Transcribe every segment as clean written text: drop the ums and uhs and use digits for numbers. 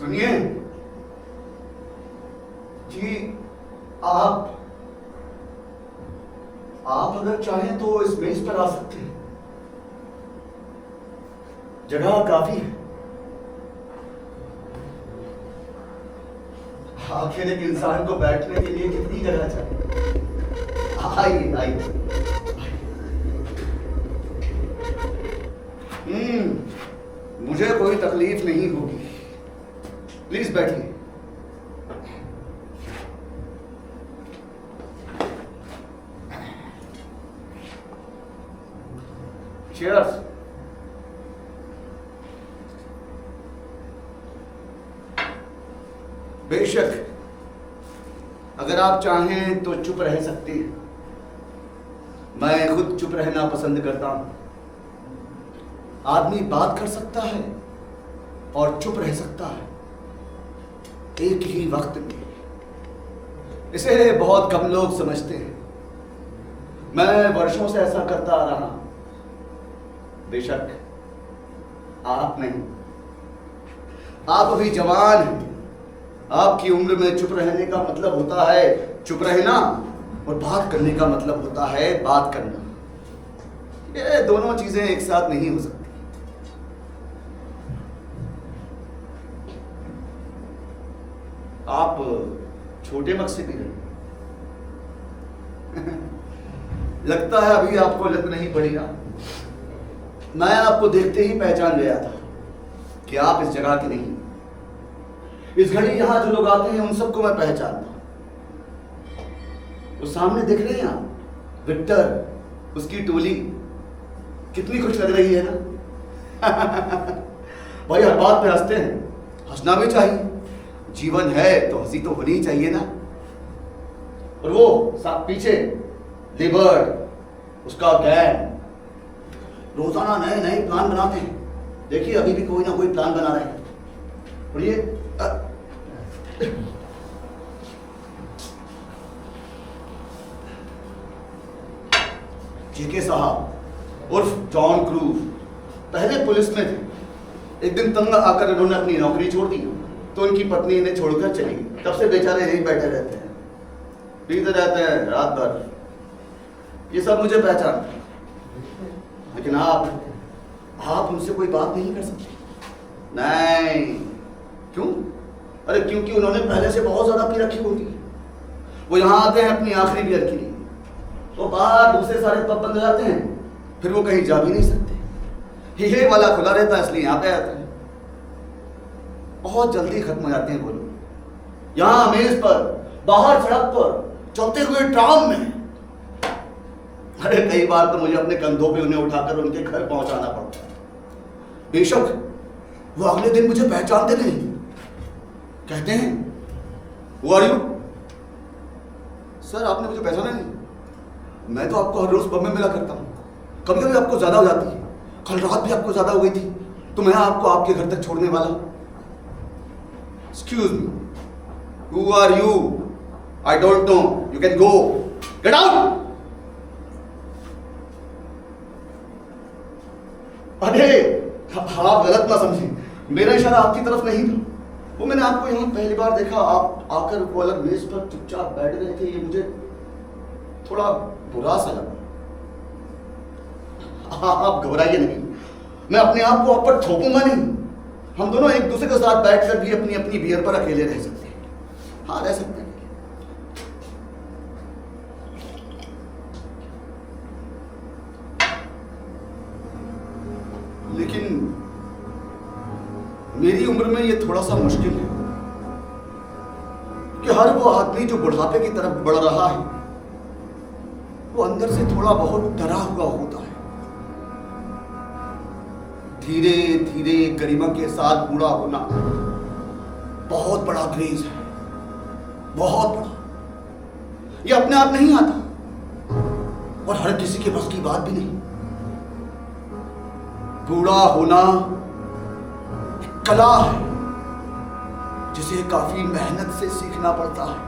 सुनिए जी, आप अगर चाहें तो इस मेज पर आ सकते हैं, जगह काफी है। आखिर एक इंसान को बैठने के लिए कितनी जगह चाहिए। आइए आइए। मुझे कोई तकलीफ नहीं होगी, प्लीज बैठिए। चीयर्स। बेशक अगर आप चाहें तो चुप रह सकते हैं, मैं खुद चुप रहना पसंद करता हूं। आदमी बात कर सकता है और चुप रह सकता है एक ही वक्त में। इसे बहुत कम लोग समझते हैं। मैं वर्षों से ऐसा करता आ रहा हूं। बेशक आप नहीं, आप अभी जवान हैं। आपकी उम्र में चुप रहने का मतलब होता है चुप रहना, और बात करने का मतलब होता है बात करना। ये दोनों चीजें एक साथ नहीं हो सकती। आप छोटे मकसद से भी रहे। लगता है अभी आपको लत नहीं पड़ी ना। मैं आपको देखते ही पहचान गया था कि आप इस जगह के नहीं। इस घड़ी यहां जो लोग आते हैं उन सबको मैं पहचानता हूं। वो सामने दिख रहे हैं आप, विक्टर, उसकी टोली कितनी खुश लग रही है ना। भाई हर बात पे हंसते हैं, हंसना भी चाहिए। जीवन है तो हंसी तो होनी ही चाहिए ना। और वो पीछे लिबर्ट, उसका गैंग रोजाना नए नए प्लान बनाते हैं। देखिए अभी भी कोई ना कोई प्लान बना रहे हैं। और ये जीके साहब उर्फ जॉन क्रूज पहले पुलिस में थे, एक दिन तंग आकर इन्होंने अपनी नौकरी छोड़ दी, तो उनकी पत्नी इन्हें छोड़कर चली गई। तब से बेचारे यहीं बैठे रहते हैं, पीते रहते हैं रात भर। ये सब मुझे पहचान, लेकिन आप उनसे कोई बात नहीं कर सकते। नहीं, क्यों? अरे क्योंकि उन्होंने पहले से बहुत ज्यादा पी रखी होती है। वो यहाँ आते हैं अपनी आखिरी बियर के लिए, तो बाहर दूसरे सारे पब बंद हो जाते हैं, फिर वो कहीं जा भी नहीं सकते। ये वाला खुला रहता है, इसलिए यहाँ पे आते हैं। बहुत जल्दी खत्म हो जाते हैं वो लोग। यहाँ मेज पर, बाहर सड़क पर, चलते हुए ट्राम में। अरे कई बार तो मुझे अपने कंधों पे उन्हें उठाकर उनके घर पहुंचाना पड़ता है। बेशक वो अगले दिन मुझे पहचानते नहीं, कहते हैं Who are you? सर आपने मुझे पहचाना नहीं? मैं तो आपको हर रोज पब में मिला करता हूँ। कभी कभी आपको ज्यादा हो जाती है, कल रात भी आपको ज्यादा हो गई थी, तो मैं आपको आपके घर तक छोड़ने वाला। Excuse me, who are you? I don't know. You can go. Get out. अरे आप गलत ना समझें, मेरा इशारा आपकी तरफ नहीं था। वो मैंने आपको यहाँ पहली बार देखा, आप आकर वो अलग मेज पर चुपचाप बैठ गए थे, ये मुझे थोड़ा बुरा सा लगा। आप घबराइए नहीं, मैं अपने आप को आप पर थोपूंगा नहीं। हम दोनों एक दूसरे के साथ बैठकर भी अपनी अपनी बियर पर अकेले रह सकते हैं। हाँ, रह सकते हैं। लेकिन मेरी उम्र में ये थोड़ा सा मुश्किल है कि हर वो आदमी जो बुढ़ापे की तरफ बढ़ रहा है, वो अंदर से थोड़ा बहुत डरा हुआ होता है। धीरे धीरे गरिमा के साथ बूढ़ा होना बहुत बड़ा क्रेज है, बहुत बड़ा। ये अपने आप नहीं आता और हर किसी के बस की बात भी नहीं। बूढ़ा होना एक कला है जिसे काफी मेहनत से सीखना पड़ता है।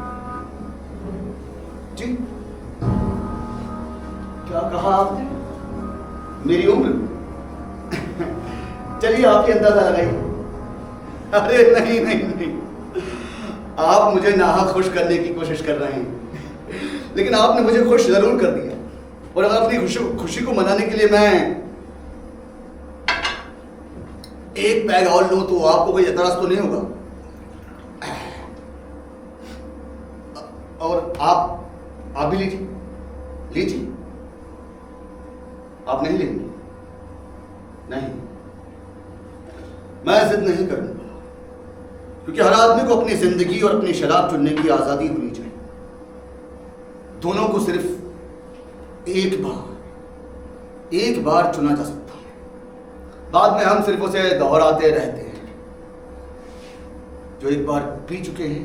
जी, क्या कहा आपने? मेरी उम्र? चलिए आप ही अंदाजा लगाइए। अरे नहीं नहीं नहीं, आप मुझे नाहक खुश करने की कोशिश कर रहे हैं, लेकिन आपने मुझे खुश जरूर कर दिया। और अगर अपनी खुशी को मनाने के लिए मैं एक पैग और लूं तो आपको कोई एतराज तो नहीं होगा? और आप भी लीजिए, लीजिए। आप नहीं लेंगे? नहीं, मैं जिद नहीं करूंगा, क्योंकि हर आदमी को अपनी जिंदगी और अपनी शराब चुनने की आजादी होनी चाहिए। दोनों को सिर्फ एक बार चुना जा सकता है, बाद में हम सिर्फ उसे दोहराते रहते हैं। जो एक बार पी चुके हैं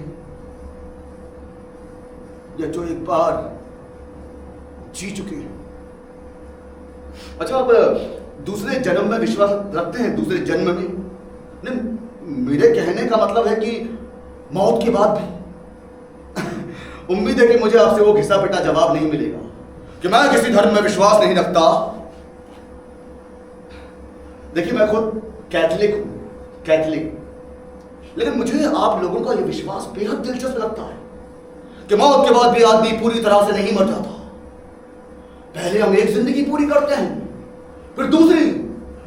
या जो एक बार जी चुके हैं। अच्छा, आप दूसरे जन्म में विश्वास रखते हैं? दूसरे जन्म में नहीं, मेरे कहने का मतलब है कि मौत के बाद भी। उम्मीद है कि मुझे आपसे वो घिसा पिटा जवाब नहीं मिलेगा कि मैं किसी धर्म में विश्वास नहीं रखता। देखिए, मैं खुद कैथलिक हूं, कैथलिक, लेकिन मुझे आप लोगों का यह विश्वास बेहद दिलचस्प लगता है कि मौत के बाद भी आदमी पूरी तरह से नहीं मर जाता। पहले हम एक जिंदगी पूरी करते हैं, फिर दूसरी,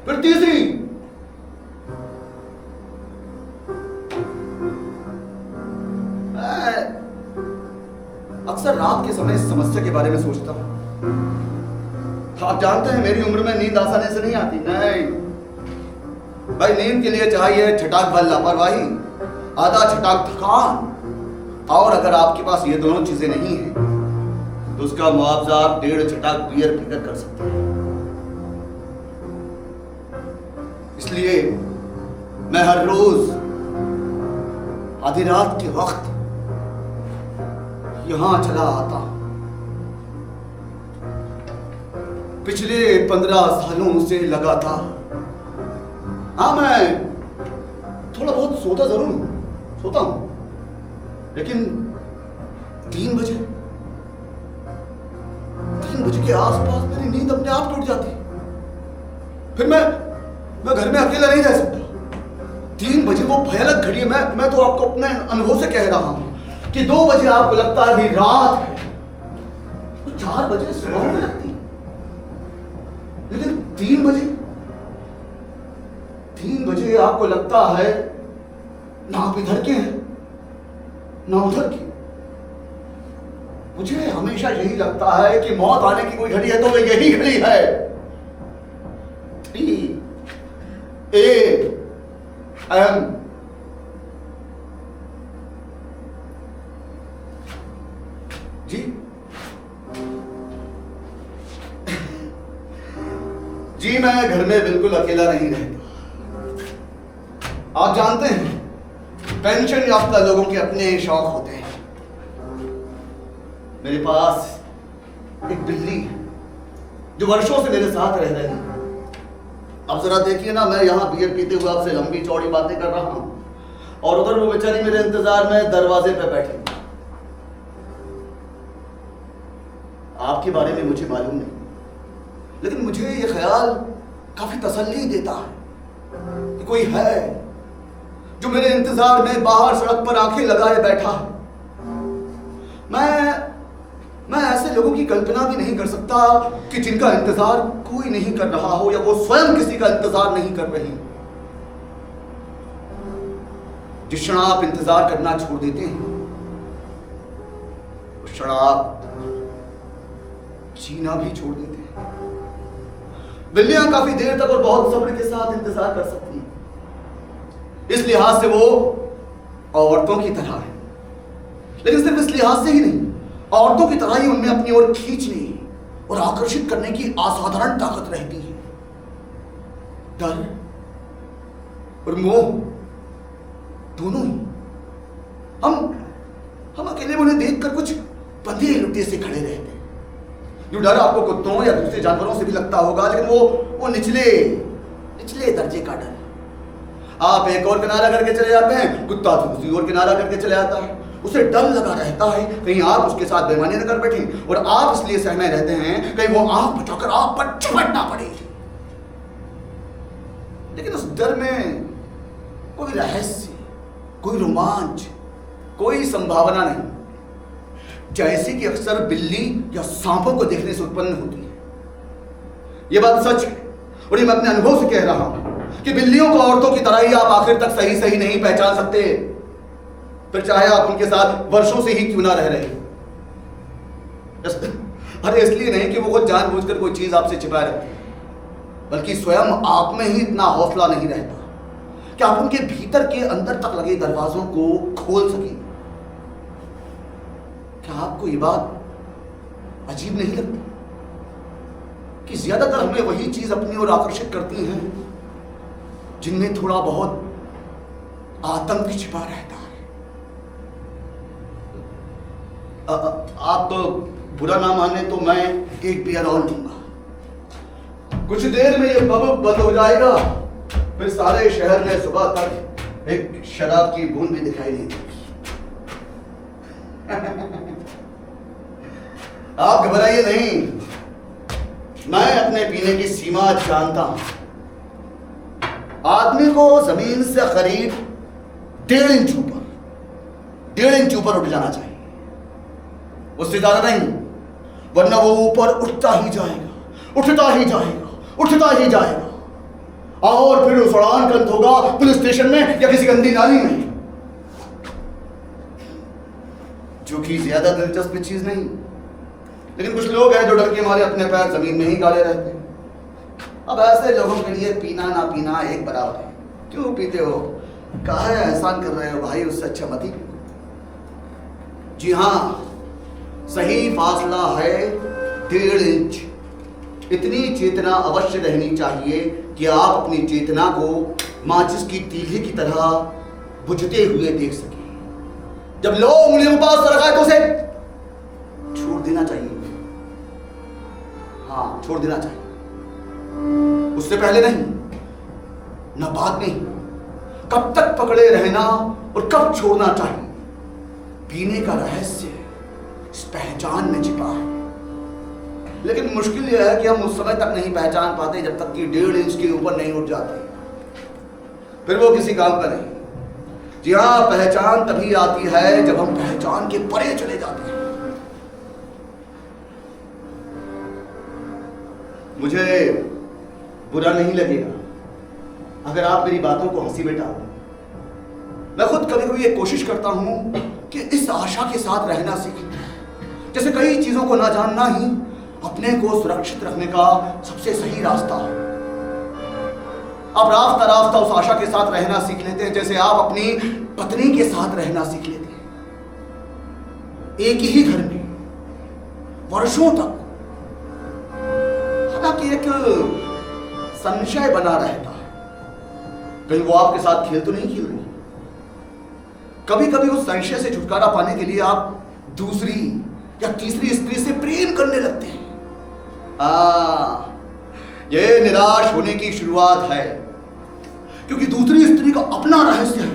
फिर तीसरी। अक्सर रात के समय इस समस्या के बारे में सोचता हूं। आप जानते हैं मेरी उम्र में नींद आसानी से नहीं आती। नहीं भाई, नींद के लिए चाहिए छटाक भर लापरवाही, आधा छटाक थकान, और अगर आपके पास ये दोनों चीजें नहीं है तो उसका मुआवजा आप 1.5 छटाक बियर पीकर कर सकते हैं। इसलिए मैं हर रोज आधी रात के वक्त यहां चला आता। पिछले 15 सालों से लगातार। हाँ, मैं थोड़ा बहुत सोता जरूर हूं, सोता हूं, लेकिन 3 बजे के आसपास मेरी नींद अपने आप टूट जाती। फिर मैं घर में अकेला नहीं रह सकता। 3 बजे वो भयानक घड़ी है। मैं तो आपको अपने अनुभव से कह रहा हूं कि 2 बजे आपको लगता है कि रात है, तो 4 बजे सुबह में लगती है, लेकिन 3 बजे आपको लगता है ना आप इधर के हैं ना उधर के। मुझे हमेशा यही लगता है कि मौत आने की कोई घड़ी है तो वो यही घड़ी है। 3 AM। जी जी, मैं घर में बिल्कुल अकेला नहीं रहता। आप जानते हैं, पेंशन याफ्ता लोगों के अपने शौक होते हैं। मेरे पास एक बिल्ली है जो वर्षों से मेरे साथ रह रही है। अब जरा देखिए ना, मैं यहाँ बियर पीते हुए आपसे लंबी चौड़ी बातें कर रहा हूं और उधर वो बेचारी मेरे इंतजार में दरवाजे पे बैठी। आपके बारे में मुझे मालूम नहीं, लेकिन मुझे ये ख्याल काफी तसल्ली देता है कि कोई है जो मेरे इंतजार में बाहर सड़क पर आंखें लगाए बैठा है। मैं ऐसे लोगों की कल्पना भी नहीं कर सकता कि जिनका इंतजार कोई नहीं कर रहा हो या वो स्वयं किसी का इंतजार नहीं कर रही। जिस क्षण आप इंतजार करना छोड़ देते हैं उस क्षण आप जीना भी छोड़ देते हैं। बिल्लियां काफी देर तक और बहुत सब्र के साथ इंतजार कर सकती हैं। इस लिहाज से वो औरतों की तरह है, लेकिन सिर्फ इस लिहाज से ही नहीं, औरतों की तरह ही उनमें अपनी ओर खींचने और आकर्षित करने की असाधारण ताकत रहती है। डर और मोह दोनों ही। हम अकेले उन्हें देखकर कुछ बंधे लुटे से खड़े रहते हैं। जो डर आपको कुत्तों या दूसरे जानवरों से भी लगता होगा, लेकिन वो निचले दर्जे का डर। आप एक और किनारा करके चले जाते हैं, कुत्ता दूसरी ओर किनारा करके चले जाता है। उसे डर लगा रहता है कहीं आप उसके साथ बेईमानी न कर बैठें, और आप इसलिए सहमे रहते हैं कहीं वो आंख बचाकर आप पर चपट ना पड़े। लेकिन उस डर में कोई रहस्य, कोई रोमांच, कोई संभावना नहीं, जैसी कि अक्सर बिल्ली या सांपों को देखने से उत्पन्न होती है। यह बात सच है और ये मैं अपने अनुभव से कह रहा हूं कि बिल्लियों को औरतों की तरह ही आप आखिर तक सही नहीं पहचान सकते, फिर चाहे आप उनके साथ वर्षों से ही क्यों ना रह रहे। अरे इसलिए नहीं कि वो खुद जानबूझकर कोई चीज आपसे छिपा रहे, बल्कि स्वयं आप में ही इतना हौसला नहीं रहता कि आप उनके भीतर के अंदर तक लगे दरवाजों को खोल सकें। क्या आपको ये बात अजीब नहीं लगती कि ज्यादातर हमें वही चीज अपनी ओर आकर्षित करती हैं जिनमें थोड़ा बहुत आतंक छिपा रहता है। आप तो बुरा ना माने तो मैं एक बियर और लूंगा। कुछ देर में ये पब बंद हो जाएगा, फिर सारे शहर में सुबह तक एक शराब की बूंद भी दिखाई नहीं देगी। आप घबराइए नहीं, मैं अपने पीने की सीमा जानता हूं। आदमी को जमीन से करीब 1.5 इंच ऊपर उठ जाना चाहिए, उससे ज्यादा नहीं, वरना वो ऊपर उठता ही जाएगा, उठता ही जाएगा और फिर उस उड़ान का अंत होगा पुलिस स्टेशन में या किसी गंदी नाली में, जो कि ज्यादा दिलचस्प चीज नहीं। लेकिन कुछ लोग हैं जो डर के मारे अपने पैर जमीन में ही गाड़े रहते हैं। अब ऐसे लोगों के लिए पीना ना पीना एक बराबर है। क्यों पीते हो, काहे एहसान कर रहे हो भाई, उससे अच्छा मत ही पियो। जी हाँ, सही फासला है 1.5 इंच। इतनी चेतना अवश्य रहनी चाहिए कि आप अपनी चेतना को माचिस की तीली की तरह बुझते हुए देख सकें। जब लो उंगलियों के पास रखा है तो उसे छोड़ देना चाहिए। हाँ, छोड़ देना चाहिए, उससे पहले नहीं, न बाद में। कब तक पकड़े रहना और कब छोड़ना चाहिए, पीने का रहस्य इस पहचान में छिपा है। लेकिन मुश्किल यह है कि हम उस समय तक नहीं पहचान पाते जब तक कि 1.5 इंच के ऊपर नहीं उठ जाते। फिर वो किसी काम का नहीं। जी हाँ, पहचान तभी आती है जब हम पहचान के परे चले जाते हैं। मुझे बुरा नहीं लगेगा अगर आप मेरी बातों को हंसी में डालो। मैं खुद कभी कभी ये कोशिश करता हूं कि इस आशा के साथ रहना सीखें, जैसे कई चीजों को ना जानना ही अपने को सुरक्षित रखने का सबसे सही रास्ता है। आप राफ्ता राफ्ता उस आशा के साथ रहना सीख लेते हैं जैसे आप अपनी पत्नी के साथ रहना सीख लेते हैं, एक ही घर में वर्षों तक। हालांकि एक संशय बना रहता है, कहीं वो आपके साथ खेल तो नहीं खेल रही। कभी कभी उस संशय से छुटकारा पाने के लिए आप दूसरी या तीसरी स्त्री से प्रेम करने लगते हैं। ये निराश होने की शुरुआत है, क्योंकि दूसरी स्त्री का अपना रहस्य है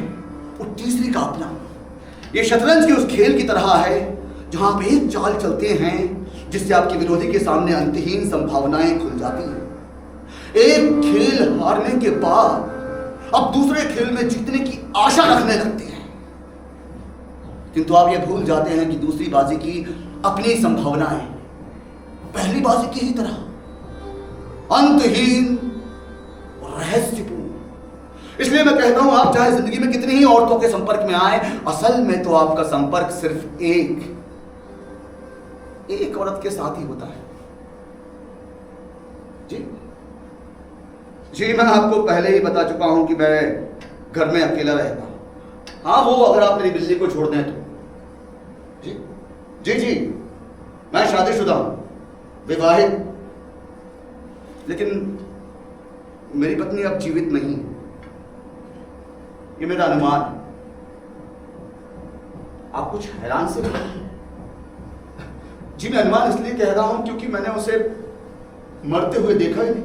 और तीसरी का अपना। ये शतरंज के उस खेल की तरह है जहां आप एक चाल चलते हैं जिससे आपके विरोधी के सामने अंतहीन संभावनाएं खुल जाती हैं। एक खेल हारने के बाद आप दूसरे खेल में जीतने की आशा रखने लगते हैं, किंतु आप ये भूल जाते हैं कि दूसरी बाजी की अपनी संभावनाएं पहली बाजी की ही तरह अंतहीन और रहस्यपूर्ण। इसलिए मैं कहता हूं, आप चाहे जिंदगी में कितनी ही औरतों के संपर्क में आए, असल में तो आपका संपर्क सिर्फ एक औरत के साथ ही होता है। जी, मैं आपको पहले ही बता चुका हूं कि मैं घर में अकेला रहता हूं। हाँ, वो अगर आप मेरी बिल्ली को छोड़ दें तो। जी, मैं शादीशुदा हूं, विवाहित, लेकिन मेरी पत्नी अब जीवित नहीं। ये मेरा अनुमान। आप कुछ हैरान से जी, मैं अनुमान इसलिए कह रहा हूं क्योंकि मैंने उसे मरते हुए देखा ही नहीं।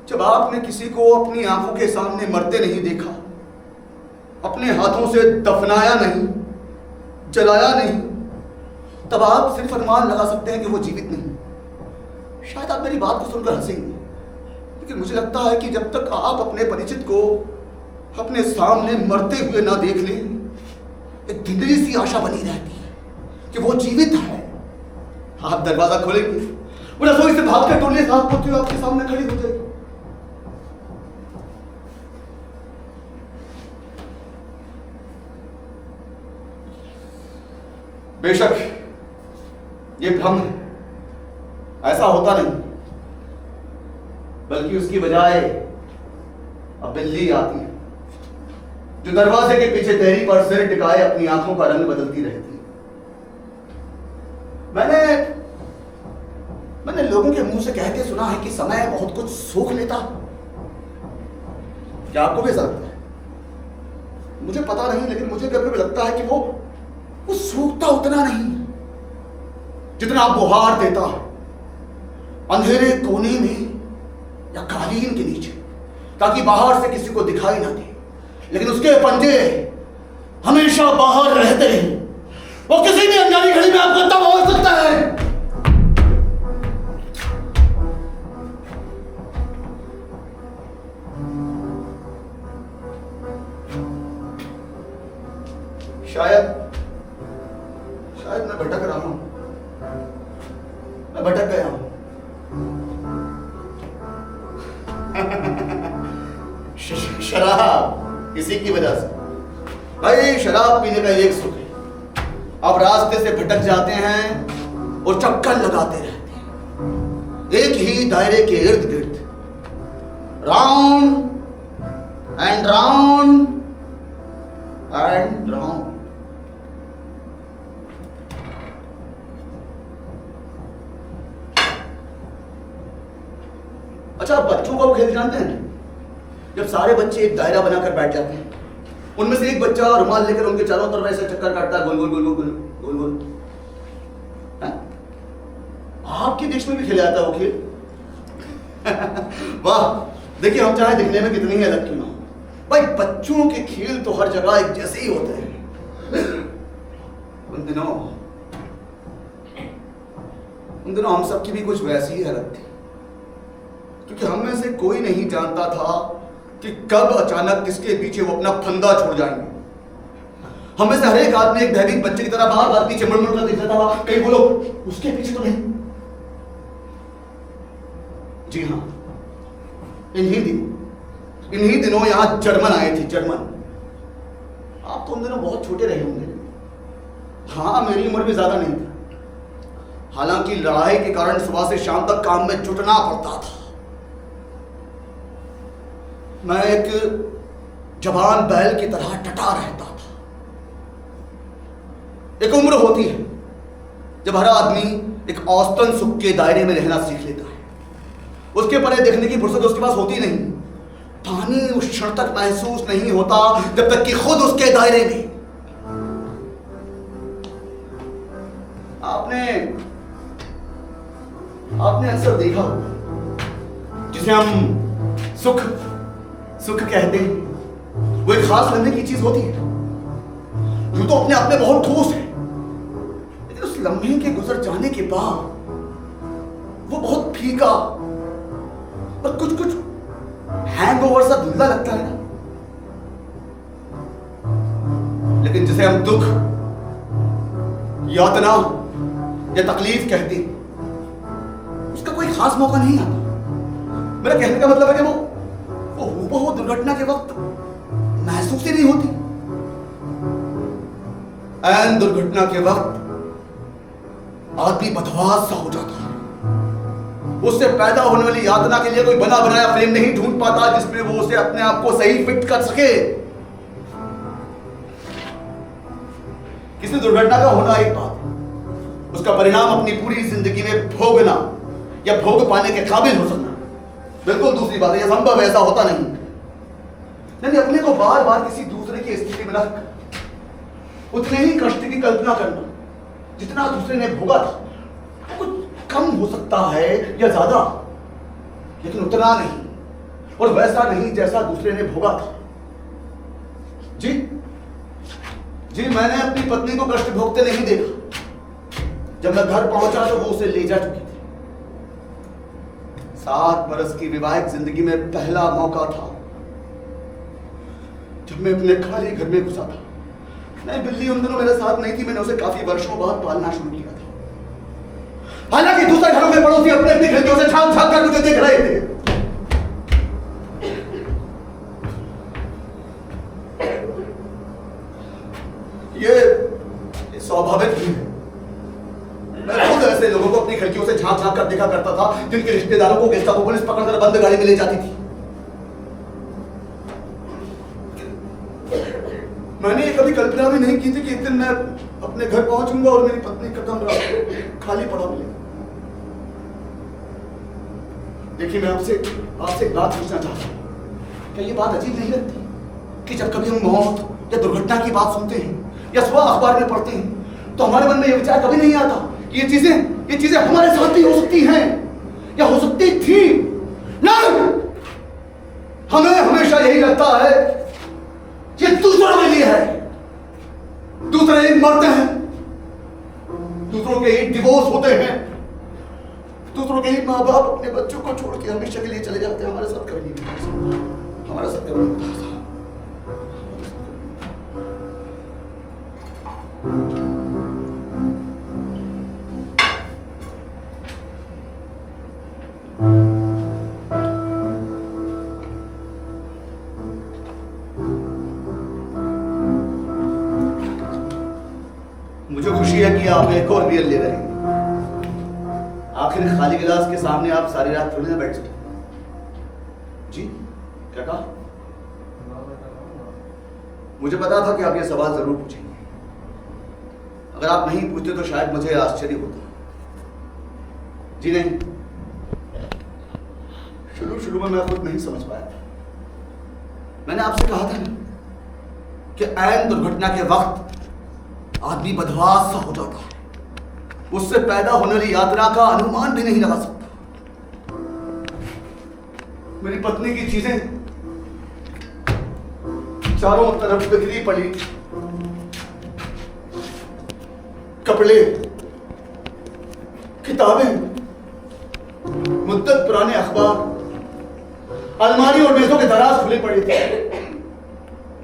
जब आपने किसी को अपनी आंखों के सामने मरते नहीं देखा, अपने हाथों से दफनाया नहीं, जलाया नहीं, तब आप सिर्फ अनुमान लगा सकते हैं कि वो जीवित नहीं। शायद आप मेरी बात को सुनकर हंसेंगे, लेकिन मुझे लगता है कि जब तक आप अपने परिचित को अपने सामने मरते हुए ना देख लें, एक धुंधली सी आशा बनी रहती है कि वो जीवित है। आप दरवाजा खोलेंगे, वो रसोई से भागकर टोले साथ होते हुए आपके सामने खड़ी हो जाएगी। बेशक ये भ्रम है, ऐसा होता नहीं, बल्कि उसकी बजाय अब बिल्ली आती है जो दरवाजे के पीछे देरी पर सिर टिकाए अपनी आंखों का रंग बदलती रहती है। मैंने लोगों के मुंह से कहते सुना है कि समय बहुत कुछ सोख लेता। क्या आपको भी ऐसा लगता है? मुझे पता नहीं, लेकिन मुझे कभी कभी लगता है कि वो सूखता उतना नहीं जितना बुहार देता है अंधेरे कोने में या कालीन के नीचे, ताकि बाहर से किसी को दिखाई ना दे, लेकिन उसके पंजे हमेशा बाहर रहते हैं। वो किसी भी अनजानी घड़ी में आपको तब हो सकता है। शायद मैं भटक रहा हूं, मैं भटक गया हूं। शराब, इसी की वजह से भाई, शराब पीने का एक सुख है। आप रास्ते से भटक जाते हैं और चक्कर लगाते रहते हैं एक ही दायरे के इर्द गिर्द, round and round and round. अच्छा, बच्चों का खेल जानते हैं? जब सारे बच्चे एक दायरा बनाकर बैठ जाते हैं, उनमें से एक बच्चा रुमाल लेकर उनके चारों तरफ ऐसे चक्कर काटता है, गोल गोल गोल गोल गोल गोल। आपके देश में भी खेला जाता है वो खेल? वाह, देखिए हम चाहे दिखने में कितनी ही अलग क्यों ना हो, भाई बच्चों के खेल तो हर जगह एक जैसे ही होते हैं। उन दिनों हम सबकी भी कुछ वैसी ही हालत थी, क्योंकि हम में से कोई नहीं जानता था कि कब अचानक किसके पीछे वो अपना फंदा छोड़ जाएंगे। हम में से हर एक आदमी एक भयभीत बच्चे की तरह बार बार पीछे मुड़ मुड़ कर देख रहा था, कहीं बोलो उसके पीछे तो नहीं। जी हाँ, इन्हीं दिनों यहां जर्मन आए थे। जर्मन, आप तो उन दिनों बहुत छोटे रहे होंगे। हाँ, मेरी उम्र भी ज्यादा नहीं थी। हालांकि लड़ाई के कारण सुबह से शाम तक काम में जुटना पड़ता था। मैं एक जवान बैल की तरह टटा रहता था। एक उम्र होती है जब हर आदमी एक औसतन सुख के दायरे में रहना सीख लेता है। उसके परे देखने की फुर्सत उसके पास होती नहीं। पानी उस क्षण तक महसूस नहीं होता जब तक कि खुद उसके दायरे में। आपने अक्सर देखा होगा जिसे हम सुख कहते हैं, वो एक खास लम्हे की चीज होती है। यूं तो अपने आप में बहुत ठोस है, लेकिन उस लम्हे के गुजर जाने के बाद वो बहुत फीका और कुछ हैंगओवर सा धुंधला लगता है ना। लेकिन जिसे हम दुख, यातना या तकलीफ कहते हैं, उसका कोई खास मौका नहीं आता। मेरा कहने का मतलब है कि वो हूबहू दुर्घटना के वक्त महसूस ही नहीं होती। ऐन दुर्घटना के वक्त आदमी बदहवास सा हो जाता है। उससे पैदा होने वाली यातना के लिए कोई बना बनाया फ्रेम नहीं ढूंढ पाता जिसमें वो उसे अपने आप को सही फिट कर सके। किसी दुर्घटना का होना एक बात है, उसका परिणाम अपनी पूरी जिंदगी में भोगना या भोग पाने के काबिल हो सकना बिल्कुल दूसरी बात है। यह संभव ऐसा होता नहीं। अपने को बार बार किसी दूसरे की स्थिति में रख उतने ही कष्ट की कल्पना करना जितना दूसरे ने भोगा था। कुछ कम हो सकता है या ज्यादा, लेकिन उतना नहीं और वैसा नहीं जैसा दूसरे ने भोगा था। जी मैंने अपनी पत्नी को कष्ट भोगते नहीं देखा। जब मैं घर पहुंचा तो वो उसे ले जा चुकी थी। 7 बरस की विवाहित जिंदगी में पहला मौका था जब मैं अपने खाली घर में घुसा था। नहीं, बिल्ली उन दिनों मेरे साथ नहीं थी। मैंने उसे काफी वर्षों बाद पालना शुरू किया था। हालांकि दूसरे घरों में पड़ोसी अपने अपनी खिड़कियों से झांक झांक कर मुझे देख रहे थे। ये स्वाभाविक ही है। मैं खुद ऐसे लोगों को अपनी खिड़कियों से झांक झांक कर देखा करता था जिनके रिश्तेदारों को गेस्टापो पुलिस पकड़कर बंद गाड़ी में ले जाती थी। मैंने कभी कल्पना भी नहीं की थी कि एक दिन मैं अपने घर पहुंचूंगा और मेरी पत्नी का कमरा खाली पड़ा मिलेगा। देखिए, मैं आपसे एक बात पूछना चाहता हूँ। क्या ये बात अजीब नहीं लगती कि जब कभी हम मौत या दुर्घटना की बात सुनते हैं या सुबह अखबार में पढ़ते हैं तो हमारे मन में यह विचार कभी नहीं आता कि ये चीजें हमारे साथ भी हो सकती हैं या हो सकती थी? नहीं, हमें हमेशा यही लगता है ये दूसरों के लिए है। दूसरे मरते हैं, दूसरों के ही डिवोर्स होते हैं, दूसरों के ही माँ बाप अपने बच्चों को छोड़ के हमेशा के लिए चले जाते हैं। हमारे साथ कभी नहीं, हमारे साथ कभी नहीं। मुझे खुशी है कि आप एक और बियर ले रहे हैं। आखिर खाली गिलास के सामने आप सारी रात थोड़ी ना बैठ सकते। जी, क्या कहा? मुझे पता था कि आप ये सवाल जरूर पूछेंगे। अगर आप नहीं पूछते तो शायद मुझे आश्चर्य होता। जी नहीं, शुरू में मैं खुद नहीं समझ पाया। मैंने आपसे कहा था ना कि ऐन दुर्घटना के वक्त आदमी बदहवास सा हो जाता है। उससे पैदा होने वाली यात्रा का अनुमान भी नहीं लगा सकता। मेरी पत्नी की चीजें चारों तरफ बिखरी पड़ी, कपड़े, किताबें, मुद्दत पुराने अखबार, अलमारी और मेजों के दराज खुले पड़े थे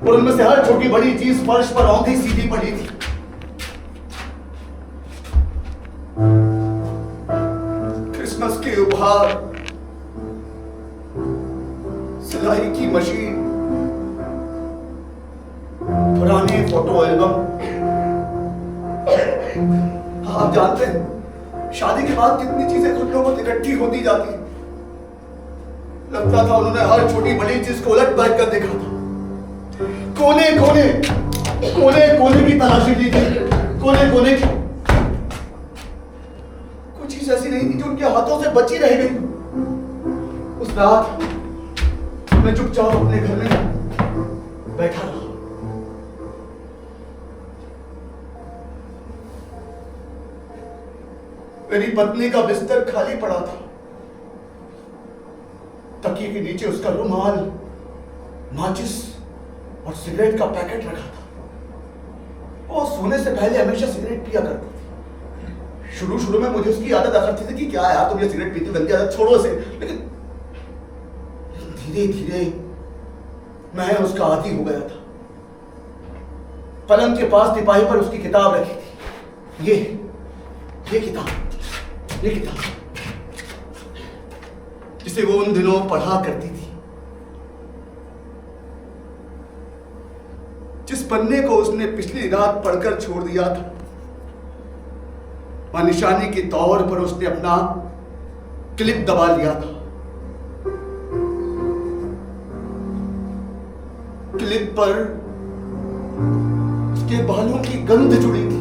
और उनमें से हर छोटी बड़ी चीज फर्श पर औंधी सीधी पड़ी थी। क्रिसमस के उपहार, सिलाई की मशीन, पुराने फोटो एल्बम। आप जानते हैं शादी के बाद कितनी चीजें खुद लोगों से इकट्ठी होती जाती हैं। लगता था उन्होंने हर छोटी बड़ी चीज को उलट पलट कर देखा था। कोने कोने कोने कोने की तलाशी ली थी, कोने कोने की। कुछ चीज ऐसी नहीं थी जो उनके हाथों से बची रह गई। उस रात मैं चुपचाप अपने घर में बैठा रहा। मेरी पत्नी का बिस्तर खाली पड़ा था। तकिए के नीचे उसका रुमाल, माचिस और सिगरेट का पैकेट रखा था। वो सोने से पहले हमेशा सिगरेट पिया करती थी। शुरू में मुझे उसकी आदत आती थी कि क्या यार तुम ये सिगरेट पीती हो, गंदी आदत, छोड़ो इसे। लेकिन धीरे धीरे मैं उसका आदी हो गया था। पलंग के पास तिपाही पर उसकी किताब रखी थी। ये किताब जिसे वो उन दिनों पढ़ा करती थी। जिस पन्ने को उसने पिछली रात पढ़कर छोड़ दिया था, वह निशानी के तौर पर उसने अपना क्लिप दबा लिया था। क्लिप पर उसके बालों की गंध जुड़ी थी।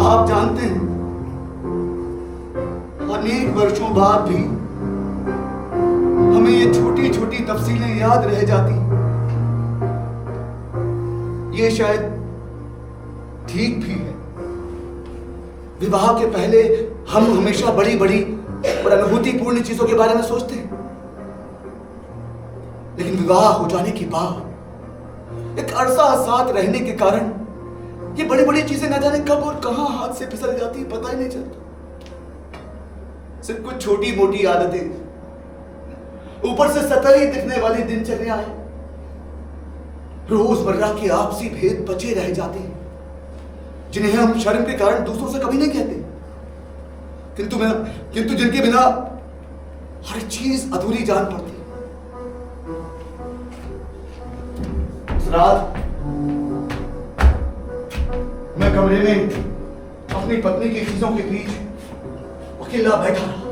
आप जानते हैं अनेक वर्षों बाद भी हमें ये छोटी छोटी तफसीलें याद रह जाती। ये शायद ठीक भी है। विवाह के पहले हम हमेशा बड़ी बड़ी और अनुभूतिपूर्ण चीजों के बारे में सोचते हैं, लेकिन विवाह हो जाने के बाद एक अरसा साथ रहने के कारण ये बड़ी बड़ी चीजें न जाने कब और कहां हाथ से फिसल जाती है, पता ही नहीं चलता। सिर्फ कुछ छोटी मोटी आदतें, ऊपर से सतही दिखने वाली दिनचर्याएं, रोजमर्रा के आपसी भेद बचे रह जाते हैं, जिन्हें हम शर्म के कारण दूसरों से कभी नहीं कहते, किंतु जिनके बिना हर चीज अधूरी जान पड़ती। उस रात मैं कमरे में अपनी पत्नी की चीजों के बीच अकेला बैठा रहा।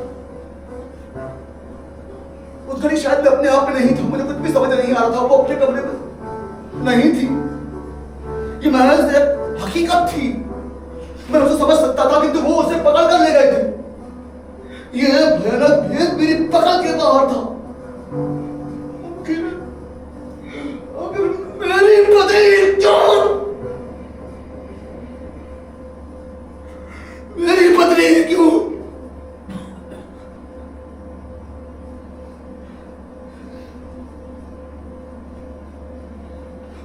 उस घड़ी शायद मैं अपने आप में नहीं था, मुझे कुछ भी समझ नहीं आ रहा था। वो अपने कमरे में नहीं थी, ये महज एक हकीकत थी। मैं उसे समझ सकता था, किंतु वो उसे पकड़ कर ले गए थे। ये भयानक भेद मेरी पकड़ के बाहर था। मेरी पत्नी क्यों, मेरी पत्नी क्यों?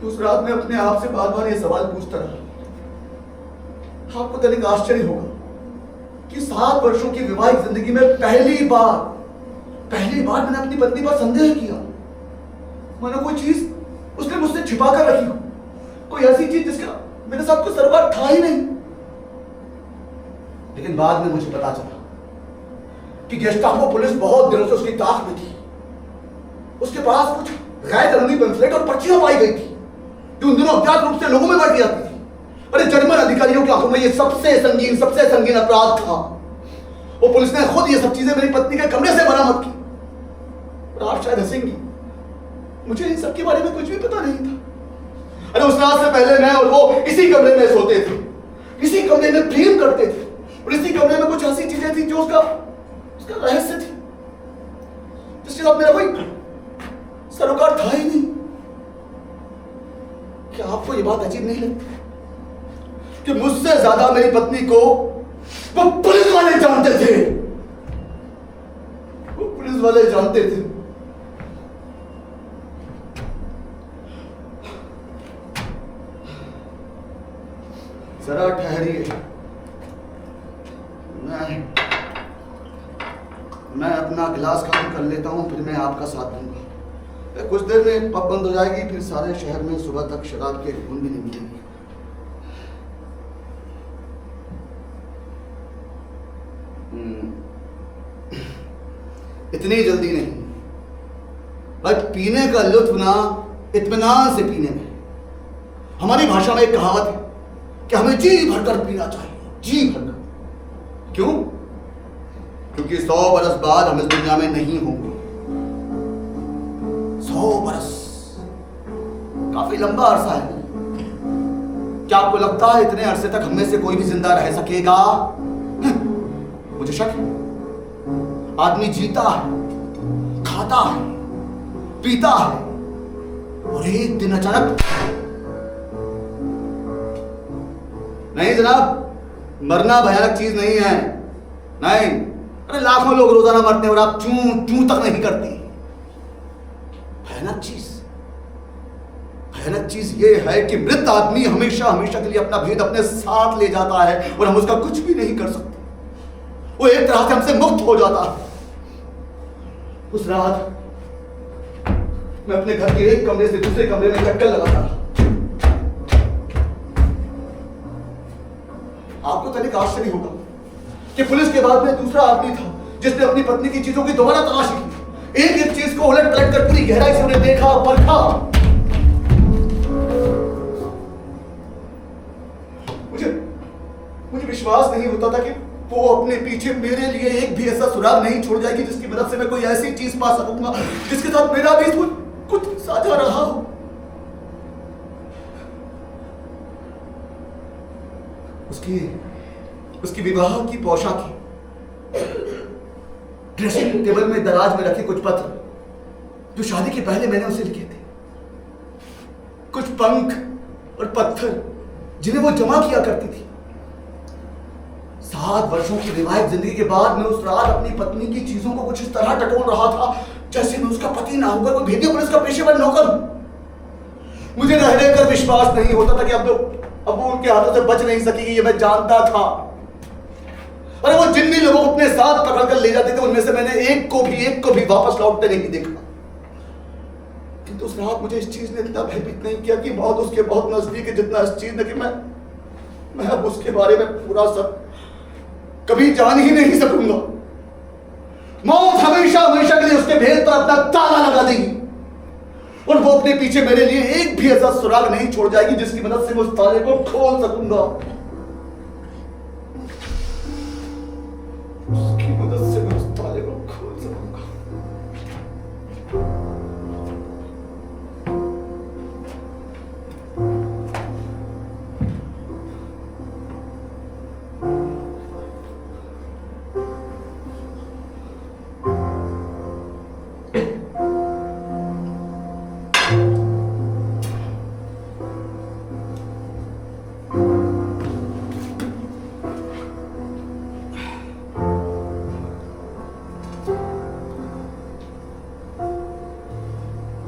उस रात में अपने आप से बार बार ये सवाल पूछता रहा। आपको तनिक आश्चर्य होगा कि 7 वर्षों की विवाहित जिंदगी में पहली बार मैंने अपनी पत्नी पर संदेह किया। मानो कोई चीज उसने मुझसे छिपा कर रखी हो, कोई ऐसी चीज जिसका मेरे साथ कोई सरोकार था ही नहीं। लेकिन बाद में मुझे पता चला कि गेस्टापो पुलिस बहुत दिनों से उसकी ताक में थी। उसके पास कुछ गैर कानूनी पैम्फलेट और पर्चियां पाई गई थी जो उन दिनों अज्ञात रूप से लोगों में बांटी जाती थी। अरे जर्मन अधिकारियों की आंखों में ये सबसे संगीन अपराध था। वो पुलिस ने खुद ये सब चीजें मेरी पत्नी के कमरे से बरामद की। और आप शायद हंसेंगी, मुझे इन सब के बारे में कुछ भी पता नहीं था। अरे उस रात से पहले मैं और वो इसी कमरे में सोते थे, इसी कमरे में प्रेम करते थे, और इसी कमरे में कुछ ऐसी चीजें थी जो उसका रहस्य थी, जिसके साथ मेरा कोई सरोकार था ही नहीं। क्या आपको ये बात अजीब नहीं लगती कि मुझसे ज्यादा मेरी पत्नी को वो पुलिस वाले जानते थे? वो पुलिस वाले जानते थे जरा ठहरिए, मैं अपना गिलास खत्म कर लेता हूँ, फिर मैं आपका साथ दूंगा। कुछ देर में पब बंद हो जाएगी, फिर सारे शहर में सुबह तक शराब की खून भी नहीं मिलेगी। इतनी जल्दी नहीं, भाई पीने का लुत्फ ना इत्मीनान से पीने में। हमारी भाषा में एक कहावत है कि हमें जी भरकर पीना चाहिए, जी भरकर। क्यों? क्योंकि 100 बरस बाद हम इस दुनिया में नहीं होंगे। 100 बरस काफी लंबा अरसा है। क्या आपको लगता है इतने अरसे तक हम में से कोई भी जिंदा रह सकेगा? मुझे शक है। आदमी जीता है, खाता है, पीता है, और एक दिन अचानक, नहीं जनाब, मरना भयानक चीज नहीं है। नहीं, अरे लाखों लोग रोजाना मरते हैं और आप चूं चूं तक नहीं करते। भयानक चीज ये है कि मृत आदमी हमेशा हमेशा के लिए अपना भेद अपने साथ ले जाता है और हम उसका कुछ भी नहीं कर सकते। वो एक तरह से हमसे मुक्त हो जाता है। उस रात मैं अपने घर के एक कमरे से दूसरे कमरे में चक्कर लगाता था। आपको तनिक आश्चर्य होगा कि पुलिस के बाद में दूसरा आदमी था जिसने अपनी पत्नी की चीजों की दोबारा तलाशी की। एक एक चीज को उलट पलट कर पूरी गहराई से उन्हें देखा, परखा। मुझे विश्वास नहीं होता था कि वो अपने पीछे मेरे लिए एक भी ऐसा सुराग नहीं छोड़ जाएगी जिसकी मदद से मैं कोई ऐसी चीज पा सकूंगा जिसके साथ मेरा भी कुछ साझा रहा हो। उसकी विवाह की पोशाक, ड्रेसिंग टेबल में दराज में रखे कुछ पत्र जो शादी के पहले मैंने उसे लिखे थे, कुछ पंख और पत्थर जिन्हें वो जमा किया करती थी। 7 वर्षों की वैवाहिक जिंदगी के बाद मैं उस रात अपनी पत्नी की चीजों को कुछ इस तरह टटोल रहा था जैसे मैं उसका पति ना होकर कोई भेदिया पुलिस का पेशेवर नौकर। मुझे रह रहकर विश्वास नहीं होता था कि अब वो उनके हाथों से बच नहीं सकेगी, ये मैं जानता था। अरे वो जिन भी लोगों को अपने साथ पकड़ कर ले जाते थे उनमें से मैंने एक को भी वापस लौटते नहीं देखा। किंतु उस रात मुझे इस चीज ने इतना भयभीत नहीं किया कि मौत उसके बहुत नजदीक है, जितना इस चीज ने कि मैं अब उसके बारे में पूरा सब कभी जान ही नहीं सकूंगा। मौत हमेशा हमेशा के लिए उसके भेद पर अपना ताला लगा देगी और वो अपने पीछे मेरे लिए एक भी ऐसा सुराग नहीं छोड़ जाएगी जिसकी मदद से मैं उस ताले को खोल सकूंगा। उसकी मदद से मैं उस ताले को खोल सकूंगा।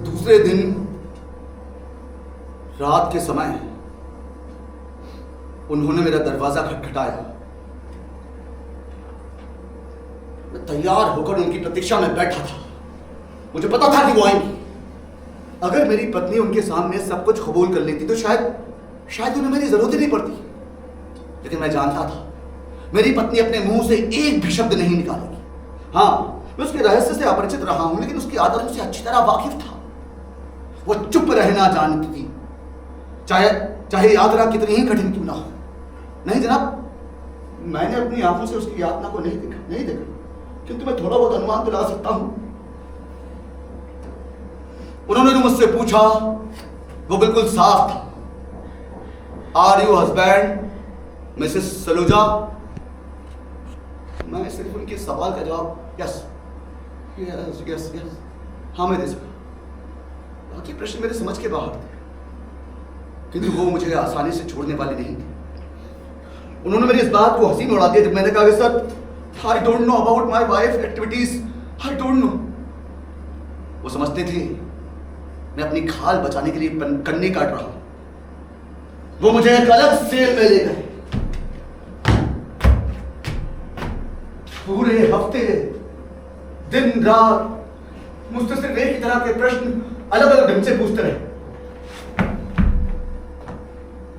दूसरे दिन रात के समय उन्होंने मेरा दरवाजा खटखटाया। मैं तैयार होकर उनकी प्रतीक्षा में बैठा था। मुझे पता था कि वो आएंगी। अगर मेरी पत्नी उनके सामने सब कुछ कबूल कर लेती तो शायद उन्हें मेरी जरूरत ही नहीं पड़ती। लेकिन मैं जानता था मेरी पत्नी अपने मुंह से एक भी शब्द नहीं निकालेगी। हाँ, मैं उसके रहस्य से अपरिचित रहा हूं, लेकिन उसकी आदतों से अच्छी तरह वाकिफ था। वो चुप रहना जानती थी, चाहे यात्रा कितनी ही कठिन क्यों ना हो। नहीं जनाब, मैंने अपनी आंखों से उसकी यातना को नहीं देखा, किंतु मैं थोड़ा बहुत अनुमान दिला सकता हूं। उन्होंने जो मुझसे पूछा वो बिल्कुल साफ था। Are you husband Mrs Saluja? मैं सिर्फ उनके सवाल का जवाब यस हाँ मैं दे सका। बाकी प्रश्न मेरे समझ के बाहर थे, किंतु वो मुझे आसानी से छोड़ने वाले नहीं थे। उन्होंने मेरी इस बात को हंसी में उड़ा दिया जब मैंने कहा कि sir I don't know about my wife activities, I don't know. वो समझते थे मैं अपनी खाल बचाने के लिए कन्नी काट रहा हूं। वो मुझे एक अलग सेल में ले गए। पूरे हफ्ते दिन रात मुझसे सिर्फ एक ही तरह के प्रश्न अलग अलग ढंग से पूछते रहे।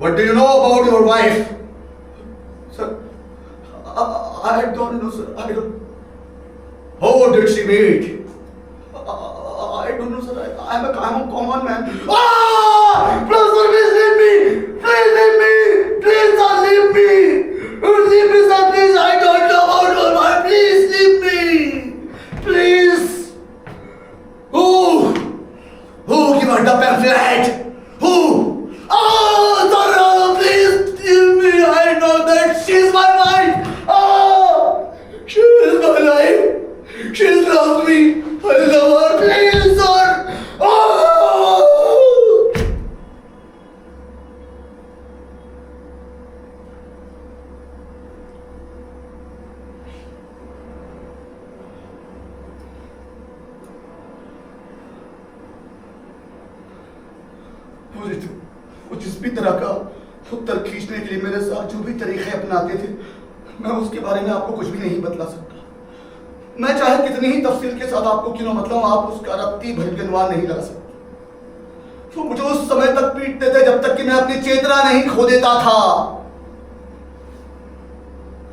What do you know about your wife? Sir, I don't know, sir. I don't. How did she meet? I don't know, sir. I'm a common man. Ah! Please, sir, please leave me. Please leave me. Please, sir, leave me. Leave me, sir, please. I don't know about your wife. Please leave me. Please. Who gave her the pamphlet? Who? Oh, sir, please leave me. I know that she's my wife. Oh, she is my life. She loves me. I love her. Please, sir. Oh. मुझे तो वो जिस भी तरह का उत्तर खींचने के लिए मेरे साथ जो भी तरीके अपनाते थे, मैं उसके बारे में आपको कुछ भी नहीं बतला सकता। मैं चाहे कितनी ही तफसील के साथ आपको क्यों न मतलब आप उसका रत्ती भर भी अनुमान नहीं लगा सकते। तो मुझे उस समय तक पीटते थे जब तक कि मैं अपनी चेतना नहीं खो देता था,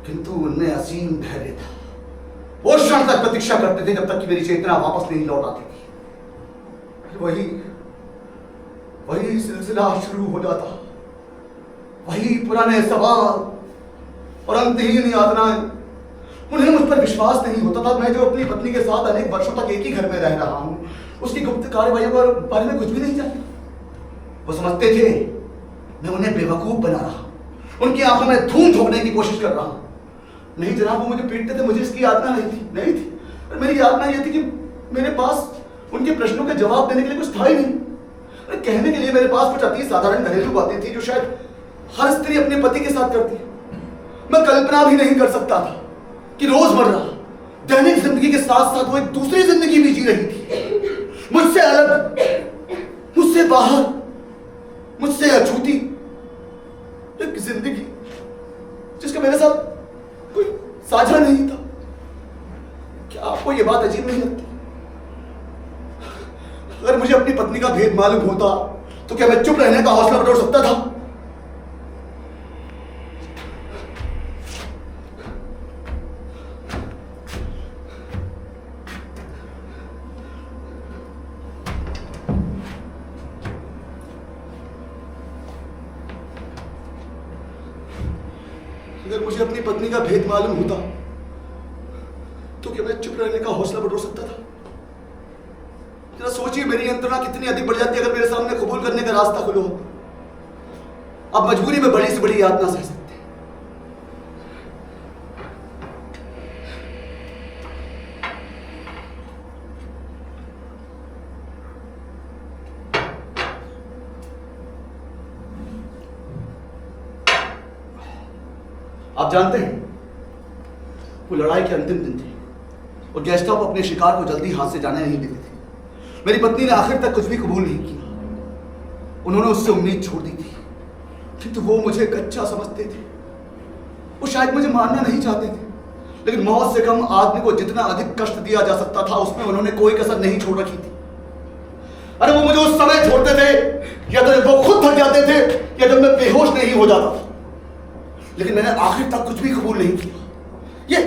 किंतु उनमें असीम धैर्य था। वो क्षण तक प्रतीक्षा करते थे जब तक कि मेरी चेतना वापस नहीं लौट आती थी। वही सिलसिला शुरू हो जाता, वही पुराने सवाल और अंतहीन यातनाएं। उन्हें मुझ पर विश्वास नहीं होता था। मैं जो अपनी पत्नी के साथ अनेक वर्षों तक एक ही घर में रह रहा हूं, उसकी गुप्त कार्यवाही के बारे में कुछ भी नहीं जानता। वो समझते थे मैं उन्हें बेवकूफ बना रहा, उनकी आंखों में धूम झोंकने की कोशिश कर रहा। नहीं जनाब, वो मुझे पीटते थे, मुझे इसकी यातना नहीं थी। और मेरी यातना यह थी कि मेरे पास उनके प्रश्नों के जवाब देने के लिए कुछ था ही नहीं। कहने के लिए मेरे पास कुछ अति साधारण घरेलू बातें थी जो शायद हर स्त्री अपने पति के साथ करती है। मैं कल्पना भी नहीं कर सकता था कि रोजमर्रा दैनिक जिंदगी के साथ साथ वो एक दूसरी जिंदगी भी जी रही थी, मुझसे अलग, मुझसे बाहर, मुझसे अछूती एक जिंदगी जिसका मेरे साथ कोई साझा नहीं था। क्या आपको ये बात अजीब नहीं लगती? अगर मुझे अपनी पत्नी का भेद मालूम होता तो क्या मैं चुप रहने का हौसला बटोर सकता था? अगर मुझे अपनी पत्नी का भेद मालूम होता तो क्या मैं चुप रहने का हौसला बटोर सकता था? जरा सोचिए, मेरी यंत्रणा कितनी अधिक बढ़ जाती अगर मेरे सामने कबूल करने का रास्ता खुलो। अब मजबूरी में बड़ी से बड़ी यातना सह सकते हैं। आप जानते हैं, वो लड़ाई के अंतिम दिन थे और गैस्टापो अपने शिकार को जल्दी हाथ से जाने नहीं देते थे। मेरी पत्नी ने आखिर तक कुछ भी कबूल नहीं किया। उन्होंने उससे उम्मीद छोड़ दी थी, किंतु वो मुझे कच्चा समझते थे। वो शायद मुझे मारना नहीं चाहते थे, लेकिन मौत से कम आदमी को जितना अधिक कष्ट दिया जा सकता था उसमें उन्होंने कोई कसर नहीं छोड़ रखी थी। अरे वो मुझे उस समय छोड़ते थे या तो जब वो खुद थक जाते थे या जब मैं बेहोश नहीं हो जाता था, लेकिन मैंने आखिर तक कुछ भी कबूल नहीं किया।